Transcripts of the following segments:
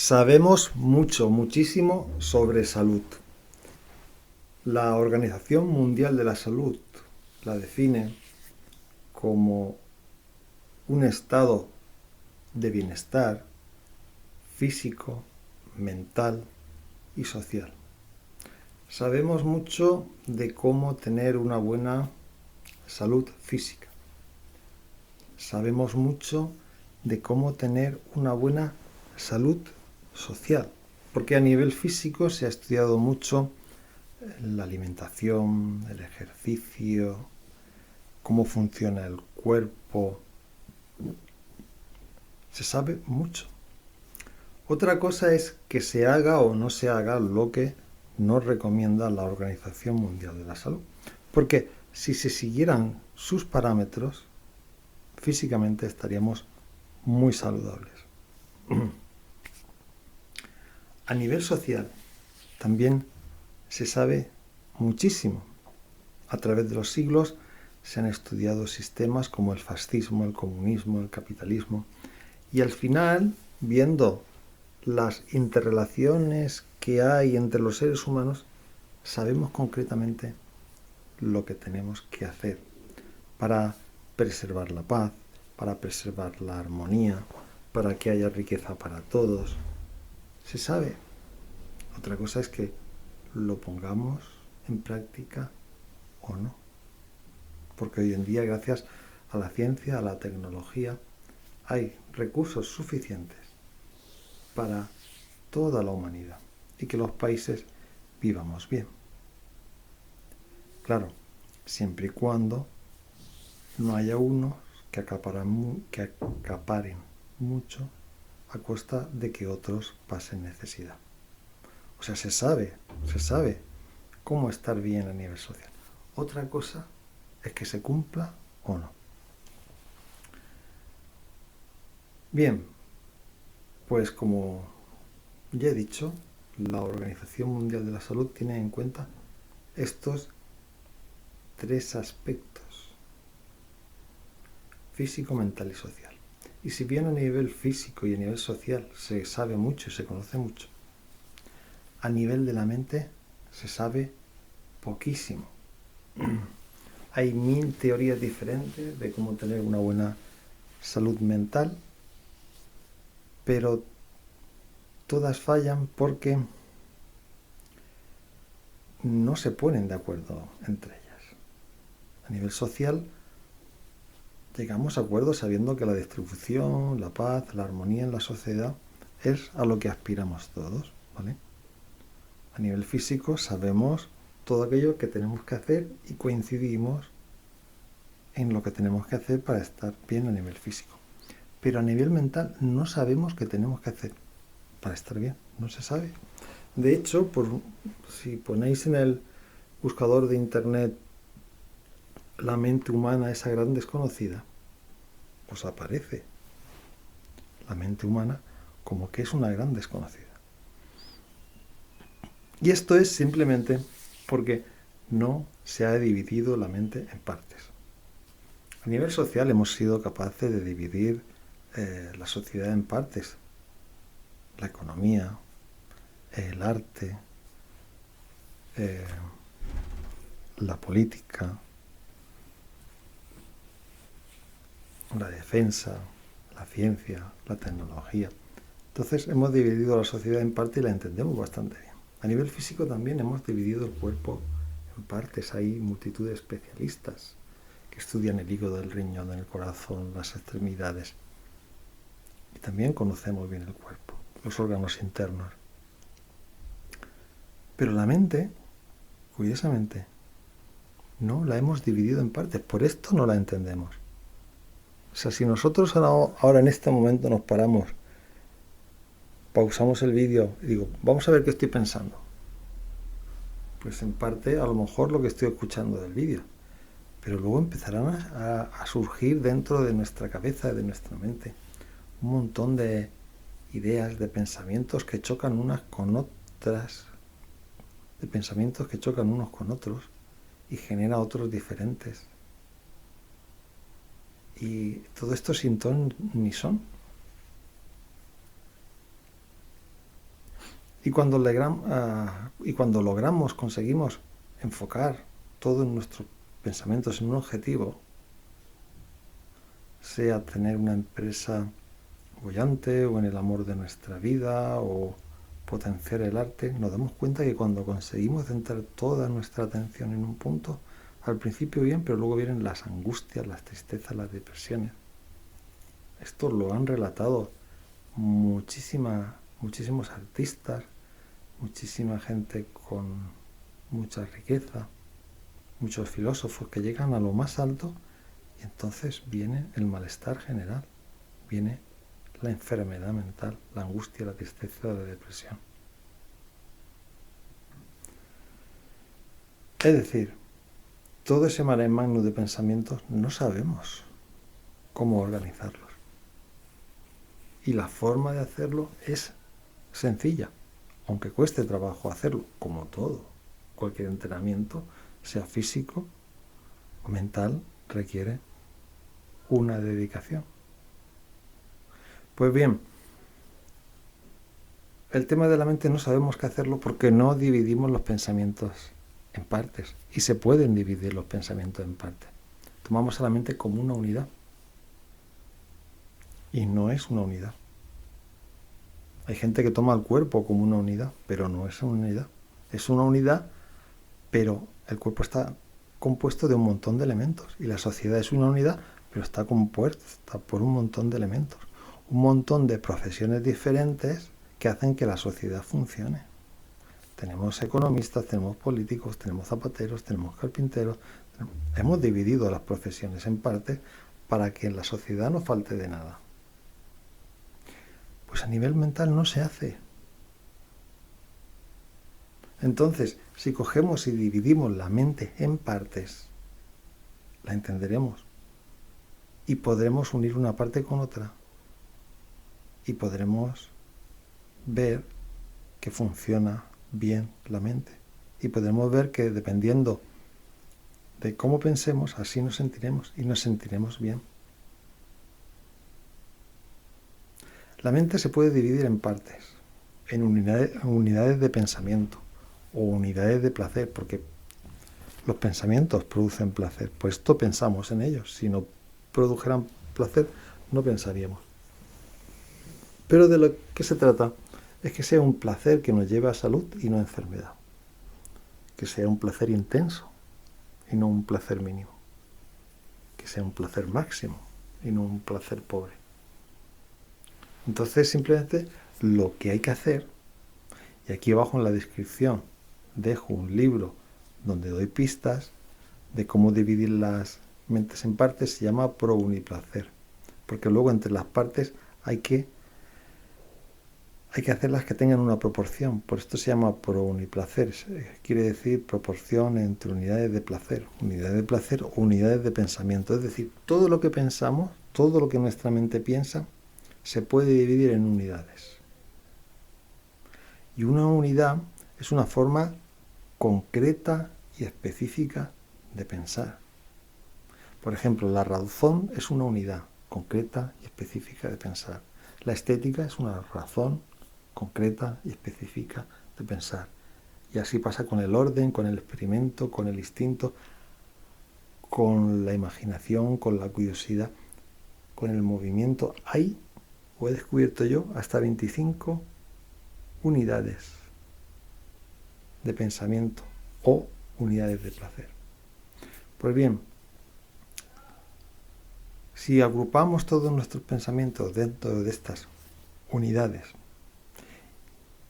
Sabemos mucho, muchísimo sobre salud. La Organización Mundial de la Salud la define como un estado de bienestar físico, mental y social. Sabemos mucho de cómo tener una buena salud física. Sabemos mucho de cómo tener una buena salud social, porque a nivel físico se ha estudiado mucho la alimentación, el ejercicio, cómo funciona el cuerpo. Se sabe mucho. Otra cosa es que se haga o no se haga lo que nos recomienda la Organización Mundial de la Salud. Porque si se siguieran sus parámetros, físicamente estaríamos muy saludables. A nivel social, también se sabe muchísimo. A través de los siglos se han estudiado sistemas como el fascismo, el comunismo, el capitalismo. Y al final, viendo las interrelaciones que hay entre los seres humanos, sabemos concretamente lo que tenemos que hacer para preservar la paz, para preservar la armonía, para que haya riqueza para todos. Se sabe. Otra cosa es que lo pongamos en práctica o no. Porque hoy en día, gracias a la ciencia, a la tecnología, hay recursos suficientes para toda la humanidad y que los países vivamos bien. Claro, siempre y cuando no haya unos que acaparen mucho a costa de que otros pasen necesidad. O sea, se sabe cómo estar bien a nivel social. Otra cosa es que se cumpla o no. Bien, pues como ya he dicho, la Organización Mundial de la Salud tiene en cuenta estos tres aspectos: físico, mental y social. Y si bien a nivel físico y a nivel social se sabe mucho y se conoce mucho, a nivel de la mente se sabe poquísimo. Hay 1000 teorías diferentes de cómo tener una buena salud mental, pero todas fallan porque no se ponen de acuerdo entre ellas. A nivel social llegamos a acuerdos sabiendo que la distribución, la paz, la armonía en la sociedad es a lo que aspiramos todos, ¿vale? A nivel físico sabemos todo aquello que tenemos que hacer y coincidimos en lo que tenemos que hacer para estar bien a nivel físico. Pero a nivel mental no sabemos qué tenemos que hacer para estar bien, no se sabe. De hecho, si ponéis en el buscador de internet la mente humana, esa gran desconocida, os aparece la mente humana como que es una gran desconocida. Y esto es simplemente porque no se ha dividido la mente en partes. A nivel social hemos sido capaces de dividir la sociedad en partes: la economía, el arte, la política, la defensa, la ciencia, la tecnología. Entonces hemos dividido la sociedad en partes y la entendemos bastante bien. A nivel físico también hemos dividido el cuerpo en partes. Hay multitud de especialistas que estudian el hígado, el riñón, el corazón, las extremidades. Y también conocemos bien el cuerpo, los órganos internos. Pero la mente, curiosamente, no la hemos dividido en partes. Por esto no la entendemos. O sea, si nosotros ahora en este momento nos paramos, pausamos el vídeo y digo, vamos a ver qué estoy pensando, pues en parte a lo mejor lo que estoy escuchando del vídeo, pero luego empezarán a surgir dentro de nuestra cabeza, de nuestra mente, un montón de ideas, de pensamientos que chocan unas con otras, de pensamientos que chocan unos con otros y genera otros diferentes. Y todo esto sin ton ni son. Y cuando logramos, conseguimos enfocar todos nuestros pensamientos en un objetivo, sea tener una empresa bollante o en el amor de nuestra vida o potenciar el arte, nos damos cuenta que cuando conseguimos centrar toda nuestra atención en un punto, al principio bien, pero luego vienen las angustias, las tristezas, las depresiones. Esto lo han relatado muchísimos artistas, muchísima gente con mucha riqueza, muchos filósofos que llegan a lo más alto y entonces viene el malestar general, viene la enfermedad mental, la angustia, la tristeza, la depresión. Es decir, todo ese mare magnum de pensamientos no sabemos cómo organizarlos. Y la forma de hacerlo es sencilla, aunque cueste trabajo hacerlo, como todo. Cualquier entrenamiento, sea físico o mental, requiere una dedicación. Pues bien, el tema de la mente no sabemos qué hacerlo porque no dividimos los pensamientos en partes. Y se pueden dividir los pensamientos en partes. Tomamos a la mente como una unidad. Y no es una unidad. Hay gente que toma el cuerpo como una unidad, pero no es una unidad. Es una unidad, pero el cuerpo está compuesto de un montón de elementos. Y la sociedad es una unidad, pero está compuesta por un montón de elementos. Un montón de profesiones diferentes que hacen que la sociedad funcione. Tenemos economistas, tenemos políticos, tenemos zapateros, tenemos carpinteros. Hemos dividido las profesiones en partes para que en la sociedad no falte de nada. Pues a nivel mental no se hace. Entonces, si cogemos y dividimos la mente en partes, la entenderemos y podremos unir una parte con otra y podremos ver que funciona bien la mente y podremos ver que dependiendo de cómo pensemos, así nos sentiremos y nos sentiremos bien. La mente se puede dividir en partes, en unidades de pensamiento o unidades de placer, porque los pensamientos producen placer, pues esto pensamos en ellos. Si no produjeran placer, no pensaríamos. Pero de lo que se trata es que sea un placer que nos lleve a salud y no a enfermedad. Que sea un placer intenso y no un placer mínimo. Que sea un placer máximo y no un placer pobre. Entonces simplemente lo que hay que hacer, y aquí abajo en la descripción dejo un libro donde doy pistas de cómo dividir las mentes en partes, se llama Pro-Uniplacer, porque luego entre las partes hay que hacerlas que tengan una proporción, por esto se llama Pro-Uniplacer, quiere decir proporción entre unidades de placer o unidades de pensamiento, es decir, todo lo que pensamos, todo lo que nuestra mente piensa, se puede dividir en unidades. Y una unidad es una forma concreta y específica de pensar. Por ejemplo, la razón es una unidad concreta y específica de pensar. La estética es una razón concreta y específica de pensar. Y así pasa con el orden, con el experimento, con el instinto, con la imaginación, con la curiosidad, con el movimiento. Hay, o he descubierto yo, hasta 25 unidades de pensamiento o unidades de placer. Pues bien, si agrupamos todos nuestros pensamientos dentro de estas unidades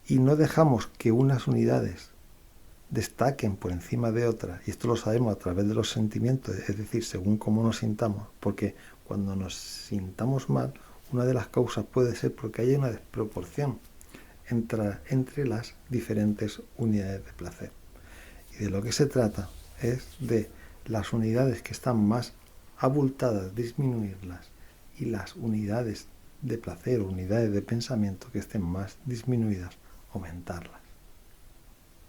y no dejamos que unas unidades destaquen por encima de otras, y esto lo sabemos a través de los sentimientos, es decir, según cómo nos sintamos, porque cuando nos sintamos mal, una de las causas puede ser porque hay una desproporción entre las diferentes unidades de placer. Y de lo que se trata es de las unidades que están más abultadas, disminuirlas, y las unidades de placer o unidades de pensamiento que estén más disminuidas, aumentarlas.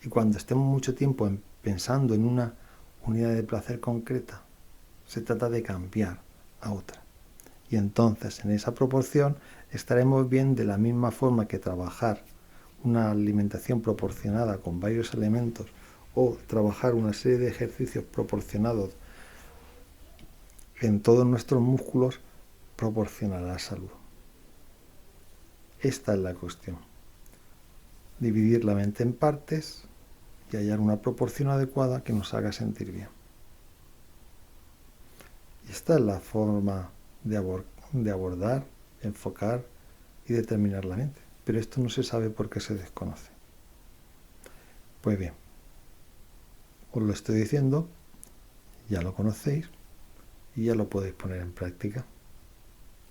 Y cuando estemos mucho tiempo pensando en una unidad de placer concreta, se trata de cambiar a otra. Y entonces en esa proporción estaremos bien de la misma forma que trabajar una alimentación proporcionada con varios elementos o trabajar una serie de ejercicios proporcionados en todos nuestros músculos proporcionará salud. Esta es la cuestión. Dividir la mente en partes y hallar una proporción adecuada que nos haga sentir bien. Y esta es la forma de abordar, enfocar y determinar la mente. Pero esto no se sabe porque se desconoce. Pues bien, os lo estoy diciendo, ya lo conocéis y ya lo podéis poner en práctica.